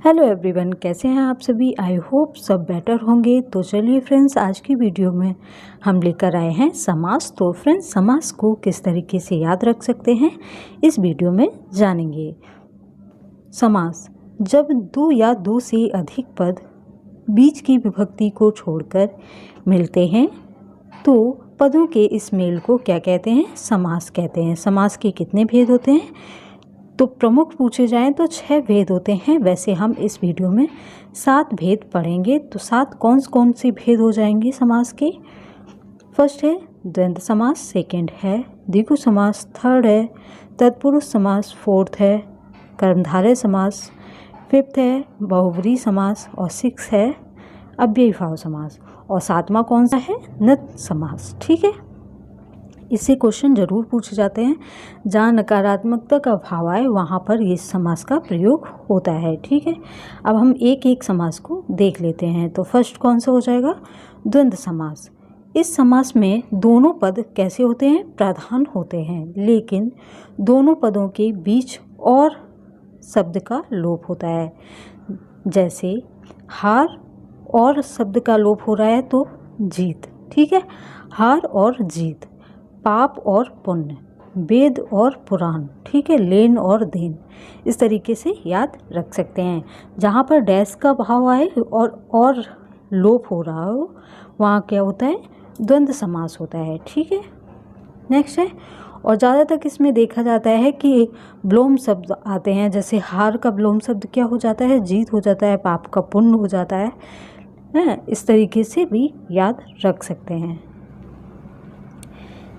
Hello everyone, कैसे हैं आप सभी। आई होप सब बेटर होंगे। तो चलिए फ्रेंड्स, आज की वीडियो में हम लेकर आए हैं समास। तो फ्रेंड्स, समास को किस तरीके से याद रख सकते हैं इस वीडियो में जानेंगे। समास जब दो या दो से अधिक पद बीच की विभक्ति को छोड़कर मिलते हैं तो पदों के इस मेल को क्या कहते हैं? समास कहते हैं। समास के कितने भेद होते हैं? तो प्रमुख पूछे जाएं तो 6 भेद होते हैं। वैसे हम इस वीडियो में 7 भेद पढ़ेंगे। तो 7 कौन से भेद हो जाएंगे समास के? फर्स्ट है द्वंद्व समास, सेकंड है द्विगु समास, थर्ड है तत्पुरुष समास, फोर्थ है कर्मधारय समास, फिफ्थ है बहुब्रीहि समास और सिक्स है अव्ययीभाव समास और 7वां कौन सा है? नत समास। ठीक है, इससे क्वेश्चन जरूर पूछे जाते हैं। जहाँ नकारात्मकता का भाव आए वहाँ पर ये समास का प्रयोग होता है। ठीक है, अब हम एक एक समास को देख लेते हैं। तो फर्स्ट कौन सा हो जाएगा? द्वंद्व समास। इस समास में दोनों पद कैसे होते हैं? प्रधान होते हैं, लेकिन दोनों पदों के बीच और शब्द का लोप होता है। जैसे हार और शब्द का लोप हो रहा है तो जीत। ठीक है, हार और जीत, पाप और पुण्य, वेद और पुराण। ठीक है, लेन और देन, इस तरीके से याद रख सकते हैं। जहाँ पर डैश का भाव आए और लोप हो रहा हो वहाँ क्या होता है? द्वंद्व समास होता है। ठीक है, नेक्स्ट है, और ज़्यादातर इसमें देखा जाता है कि विलोम शब्द आते हैं। जैसे हार का विलोम शब्द क्या हो जाता है? जीत हो जाता है, पाप का पुण्य हो जाता है। इस तरीके से भी याद रख सकते हैं।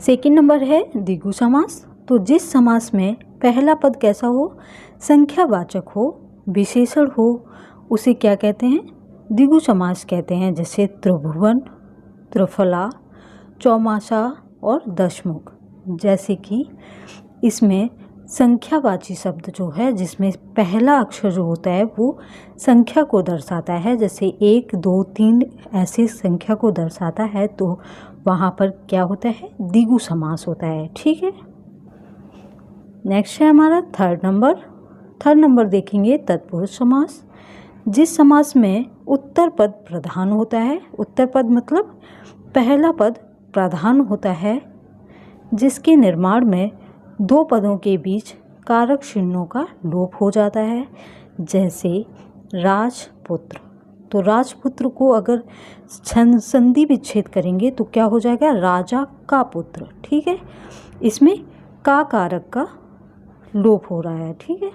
सेकंड नंबर है द्विगु समास। तो जिस समास में पहला पद कैसा हो? संख्यावाचक हो, विशेषण हो, उसे क्या कहते हैं? द्विगु समास कहते हैं। जैसे त्रिभुवन, त्रिफला, चौमासा और दशमुख। जैसे कि इसमें संख्यावाची शब्द जो है, जिसमें पहला अक्षर जो होता है वो संख्या को दर्शाता है, जैसे 1, 2, 3 ऐसी संख्या को दर्शाता है, तो वहाँ पर क्या होता है? द्विगु समास होता है। ठीक है, नेक्स्ट है हमारा थर्ड नंबर देखेंगे तत्पुरुष समास। जिस समास में उत्तर पद प्रधान होता है, उत्तर पद मतलब पहला पद प्रधान होता है, जिसके निर्माण में दो पदों के बीच कारक चिन्हों का लोप हो जाता है। जैसे राजपुत्र, तो राजपुत्र को अगर संधि विच्छेद करेंगे तो क्या हो जाएगा? राजा का पुत्र। ठीक है, इसमें का कारक का लोप हो रहा है। ठीक है,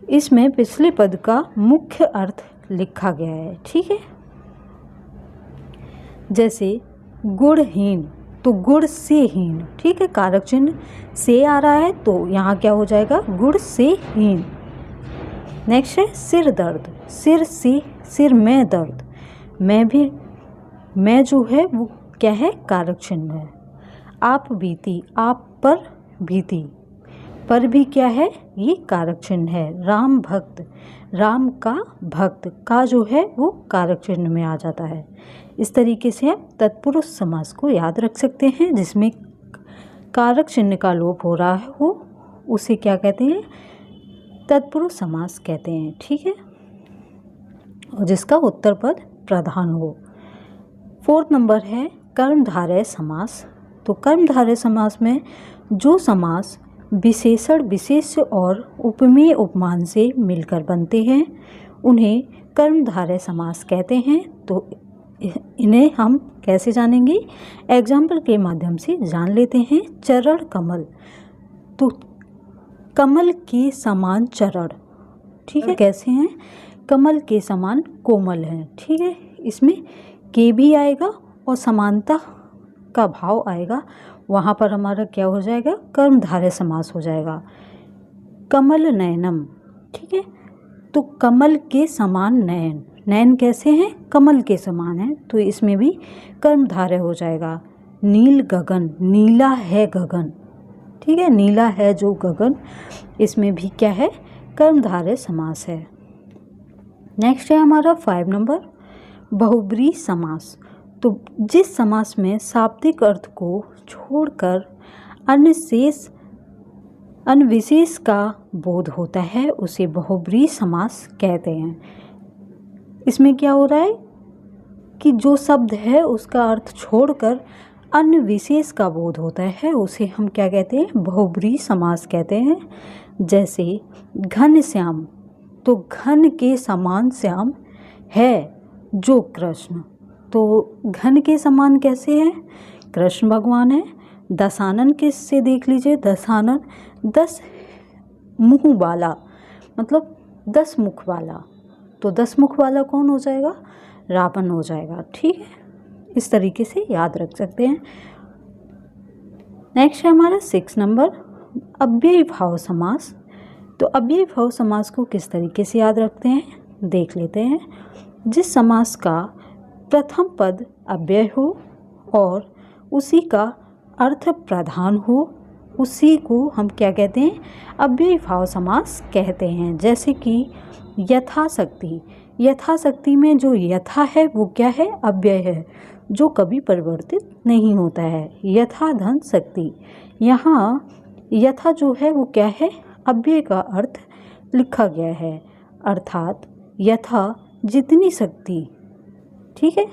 इसमें पिछले पद का मुख्य अर्थ लिखा गया है। ठीक है, जैसे गुणहीन, तो गुण से हीन। ठीक है, कारक चिन्ह से आ रहा है तो यहाँ क्या हो जाएगा? गुण से हीन। नेक्स्ट है सिर दर्द, सिर से सिर में दर्द, मैं जो है वो क्या है? कारक चिन्ह है। आप बीती, आप पर भीति, पर भी क्या है? ये कारक चिन्ह है। राम भक्त, राम का भक्त का जो है वो कारक चिन्ह में आ जाता है। इस तरीके से हम तत्पुरुष समास को याद रख सकते हैं। जिसमें कारक चिन्ह का लोप हो रहा हो उसे क्या कहते हैं? तत्पुरुष समास कहते हैं। ठीक है, और जिसका उत्तर पद प्रधान हो। फोर्थ नंबर है कर्मधारय समास। तो कर्मधारय समास में जो समास विशेषण, विशेष्य और उपमेय उपमान से मिलकर बनते हैं उन्हें कर्मधारय समास कहते हैं। तो इन्हें हम कैसे जानेंगे? एग्जाम्पल के माध्यम से जान लेते हैं। चरण कमल, तो कमल के समान चरण। ठीक है, कैसे हैं? कमल के समान कोमल हैं। ठीक है, इसमें के भी आएगा और समानता का भाव आएगा, वहाँ पर हमारा क्या हो जाएगा? कर्मधारय समास हो जाएगा। कमल नयनम, ठीक है, तो कमल के समान नयन, नयन कैसे हैं? कमल के समान है, तो इसमें भी कर्मधारय हो जाएगा। नील गगन, नीला है गगन। ठीक है, नीला है जो गगन, इसमें भी क्या है? कर्मधारय समास है। नेक्स्ट है हमारा 5 नंबर बहुब्रीहि समास। तो जिस समास में शाब्दिक अर्थ को छोड़कर अन्य शेष अनविशेष का बोध होता है उसे बहुब्रीहि समास कहते हैं। इसमें क्या हो रहा है कि जो शब्द है उसका अर्थ छोड़कर अन्य विशेष का बोध होता है उसे हम क्या कहते हैं, बहुब्रीहि समास कहते हैं। जैसे घन श्याम, तो घन के समान श्याम है जो कृष्ण, तो घन के समान कैसे है, कृष्ण भगवान है। दशानन किससे देख लीजिए, दशानन 10 मुँह वाला, मतलब 10 मुख वाला, तो 10 मुख वाला कौन हो जाएगा, रावण हो जाएगा। ठीक है, इस तरीके से याद रख सकते हैं। नेक्स्ट है हमारा 6 नंबर अव्ययी भाव समास। तो अव्ययी भाव समास को किस तरीके से याद रखते हैं देख लेते हैं। जिस समास का प्रथम पद अव्यय हो और उसी का अर्थ प्रधान हो उसी को हम क्या कहते हैं, अव्ययी भाव समास कहते हैं। जैसे कि यथाशक्ति, यथाशक्ति में जो यथा है वो क्या है, अव्यय है जो कभी परिवर्तित नहीं होता है। यथा धन शक्ति, यहाँ यथा जो है वो क्या है, अव्यय का अर्थ लिखा गया है, अर्थात यथा जितनी शक्ति। ठीक है,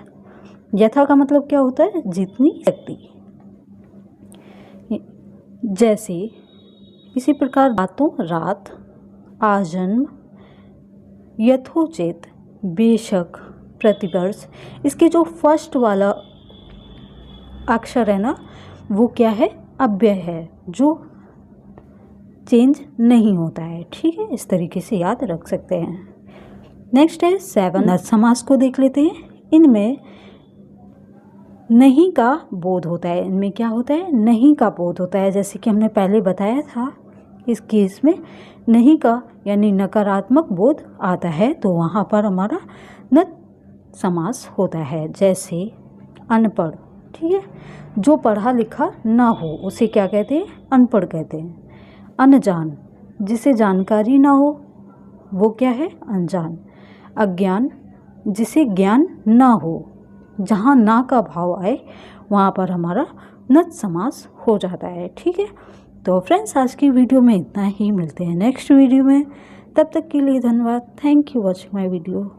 यथा का मतलब क्या होता है, जितनी शक्ति। जैसे इसी प्रकार रातों रात, आजन्म, यथोचित, बेशक, प्रतिवर्ष, इसके जो फर्स्ट वाला अक्षर है ना वो क्या है, अव्यय है जो चेंज नहीं होता है। ठीक है, इस तरीके से याद रख सकते हैं। नेक्स्ट है 7 नर समास को देख लेते हैं। इनमें नहीं का बोध होता है, इनमें क्या होता है, नहीं का बोध होता है। जैसे कि हमने पहले बताया था इस केस में नहीं का यानी नकारात्मक बोध आता है तो वहाँ पर हमारा न समास होता है। जैसे अनपढ़, ठीक है, जो पढ़ा लिखा ना हो उसे क्या कहते हैं, अनपढ़ कहते हैं। अनजान, जिसे जानकारी ना हो वो क्या है, अनजान। अज्ञान, जिसे ज्ञान ना हो, जहाँ ना का भाव आए वहाँ पर हमारा नत समास हो जाता है। ठीक है, तो फ्रेंड्स आज की वीडियो में इतना ही, मिलते हैं नेक्स्ट वीडियो में। तब तक के लिए धन्यवाद। Thank you watching my video.